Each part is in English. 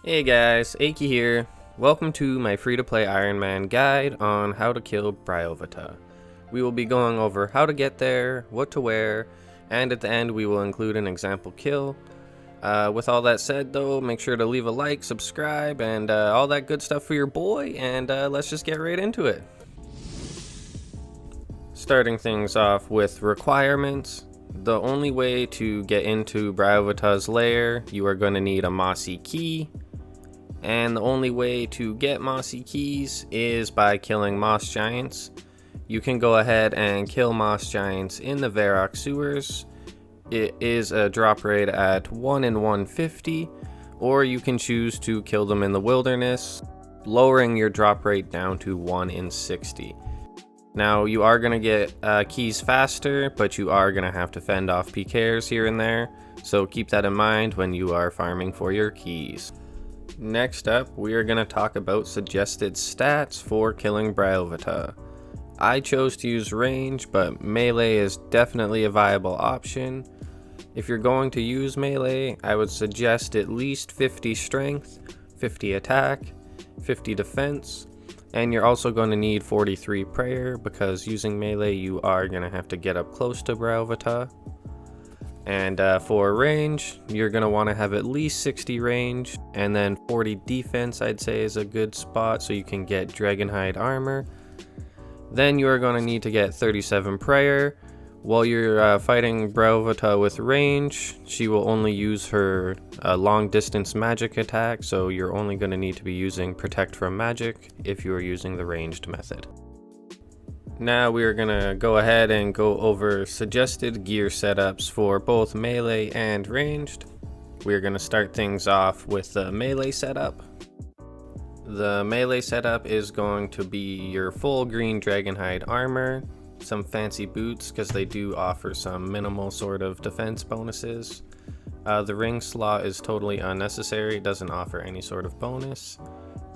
Hey guys, Achy here. Welcome to my free-to-play Ironman guide on how to kill Bryophyta. We will be going over how to get there, what to wear, and at the end we will include an example kill. With all that said though, make sure to leave a like, subscribe, and all that good stuff for your boy, and let's just get right into it. Starting things off with requirements. The only way to get into Bryophyta's lair, you are going to need a mossy key. And the only way to get mossy keys is by killing moss giants. You can go ahead and kill moss giants in the Varrock sewers. It is a drop rate at 1 in 150, or you can choose to kill them in the wilderness, lowering your drop rate down to 1 in 60. Now you are going to get keys faster, but you are going to have to fend off PKers here and there, so keep that in mind when you are farming for your keys. Next up, we are going to talk about suggested stats for killing Bryophyta. I chose to use range, but melee is definitely a viable option. If you're going to use melee, I would suggest at least 50 strength, 50 attack, 50 defense, and you're also going to need 43 prayer because using melee you are going to have to get up close to Bryophyta. And for range, you're going to want to have at least 60 range, and then 40 defense I'd say is a good spot so you can get Dragonhide armor. Then you are going to need to get 37 prayer. While you're fighting Bryophyta with range, she will only use her long distance magic attack, so you're only going to need to be using protect from magic if you are using the ranged method. Now we are going to go ahead and go over suggested gear setups for both melee and ranged. We are going to start things off with the melee setup. The melee setup is going to be your full green Dragonhide armor, some fancy boots because they do offer some minimal sort of defense bonuses. The ring slot is totally unnecessary, it doesn't offer any sort of bonus.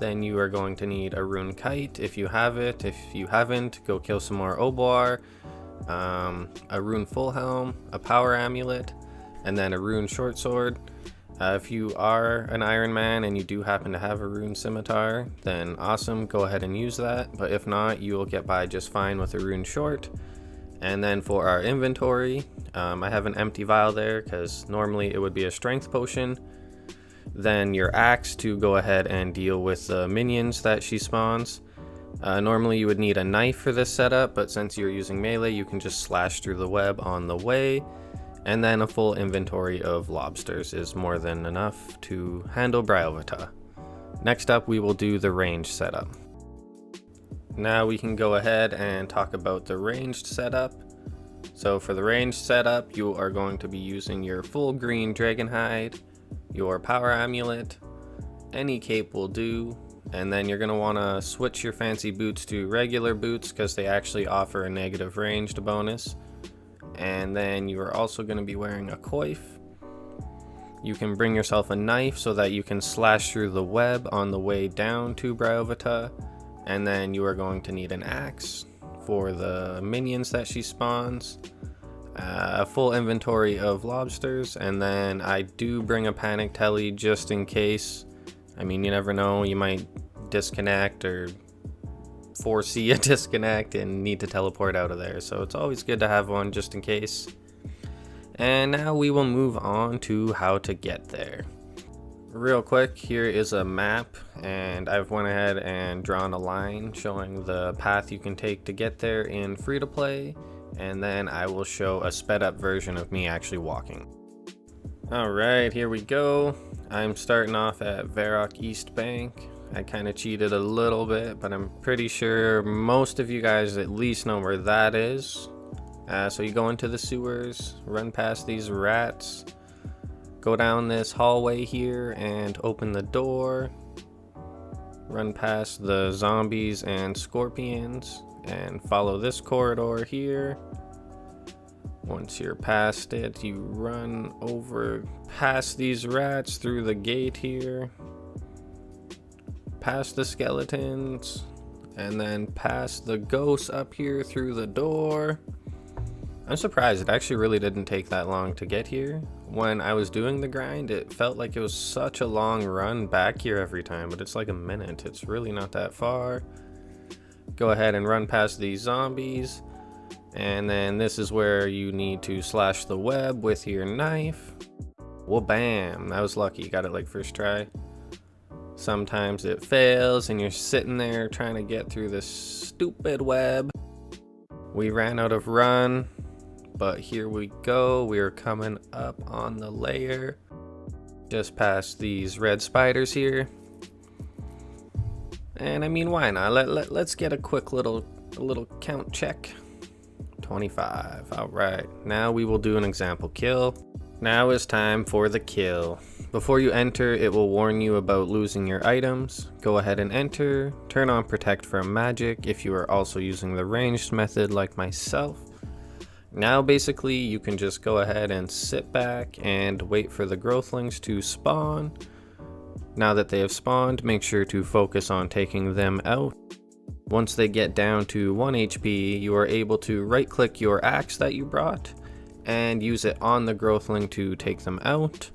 Then you are going to need a rune kite if you have it. If you haven't, go kill some more Oboar, a rune full helm, a power amulet, and then a rune short sword. If you are an Ironman and you do happen to have a rune scimitar, then awesome, go ahead and use that. But if not, you will get by just fine with a rune short. And then for our inventory, I have an empty vial there because normally it would be a strength potion. Then your axe to go ahead and deal with the minions that she spawns. Normally you would need a knife for this setup, but since you're using melee, you can just slash through the web on the way. And then a full inventory of lobsters is more than enough to handle Bryophyta. Next up, we will do the range setup. Now we can go ahead and talk about the ranged setup. So for the ranged setup, you are going to be using your full green Dragonhide, your power amulet, any cape will do, and then you're going to want to switch your fancy boots to regular boots because they actually offer a negative ranged bonus. And then you are also going to be wearing a coif. You can bring yourself a knife so that you can slash through the web on the way down to Bryophyta, and then you are going to need an axe for the minions that she spawns. A full inventory of lobsters, and then I do bring a panic telly just in case. I mean, you never know, you might disconnect or foresee a disconnect and need to teleport out of there, so it's always good to have one just in case. And now we will move on to how to get there. Real quick, here is a map, and I've went ahead and drawn a line showing the path you can take to get there in free to play, and then I will show a sped up version of me actually walking. Alright, here we go. I'm starting off at Varrock East Bank. I kind of cheated a little bit, but I'm pretty sure most of you guys at least know where that is. So you go into the sewers, run past these rats, go down this hallway here and open the door, run past the zombies and scorpions, and follow this corridor here. Once you're past it, you run over past these rats through the gate here, past the skeletons, and then past the ghosts up here through the door. I'm surprised, it actually really didn't take that long to get here. When I was doing the grind, it felt like it was such a long run back here every time, but it's like a minute. It's really not that far. Go ahead and run past these zombies. And then this is where you need to slash the web with your knife. Well, bam, that was lucky. Got it like first try. Sometimes it fails and you're sitting there trying to get through this stupid web. We ran out of run, but here we go. We are coming up on the layer. Just past these red spiders here. And I mean, why not? Let's get a quick little count check. 25. All right, now we will do an example kill. Now is time for the kill. Before you enter, it will warn you about losing your items. Go ahead and enter. Turn on protect from magic if you are also using the ranged method like myself. Now basically you can just go ahead and sit back and wait for the growthlings to spawn. Now that they have spawned, make sure to focus on taking them out. Once they get down to 1 HP, you are able to right click your axe that you brought and use it on the growthling to take them out.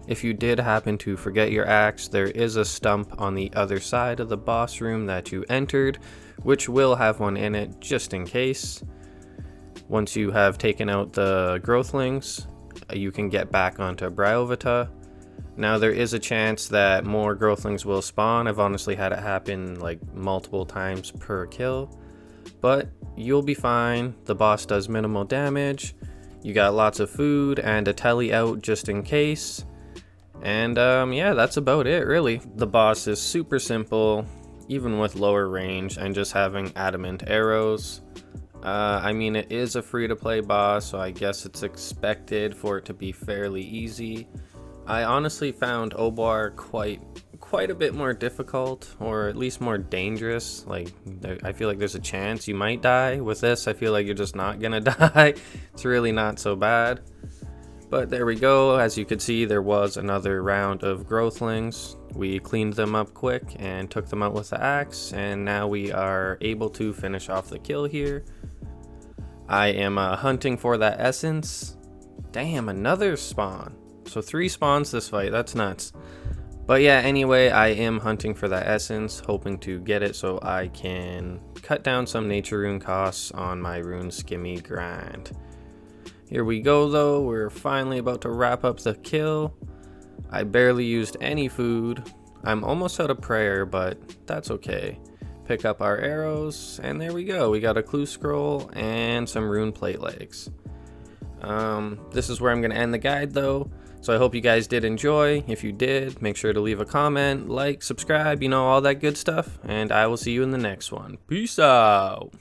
If you did happen to forget your axe, there is a stump on the other side of the boss room that you entered, which will have one in it just in case. Once you have taken out the growthlings, you can get back onto Bryophyta. Now there is a chance that more growthlings will spawn. I've honestly had it happen like multiple times per kill, but you'll be fine. The boss does minimal damage. You got lots of food and a telly out just in case. And yeah, that's about it really. The boss is super simple, even with lower range and just having adamant arrows. I mean, it is a free-to-play boss, so I guess it's expected for it to be fairly easy. I honestly found Obar quite a bit more difficult, or at least more dangerous. Like, I feel like there's a chance you might die. With this, I feel like you're just not gonna die. It's really not so bad. But there we go. As you could see, there was another round of growthlings. We cleaned them up quick and took them out with the axe, and now we are able to finish off the kill here. I am hunting for that essence. Damn, another spawn. So 3 spawns this fight, that's nuts. But yeah, anyway, I am hunting for that essence, hoping to get it so I can cut down some nature rune costs on my rune skimmy grind. Here we go though, we're finally about to wrap up the kill. I barely used any food. I'm almost out of prayer, but that's okay. Pick up our arrows, and there we go. We got a clue scroll and some rune plate legs. This is where I'm going to end the guide though. So I hope you guys did enjoy. If you did, make sure to leave a comment, like, subscribe, you know, all that good stuff. And I will see you in the next one. Peace out.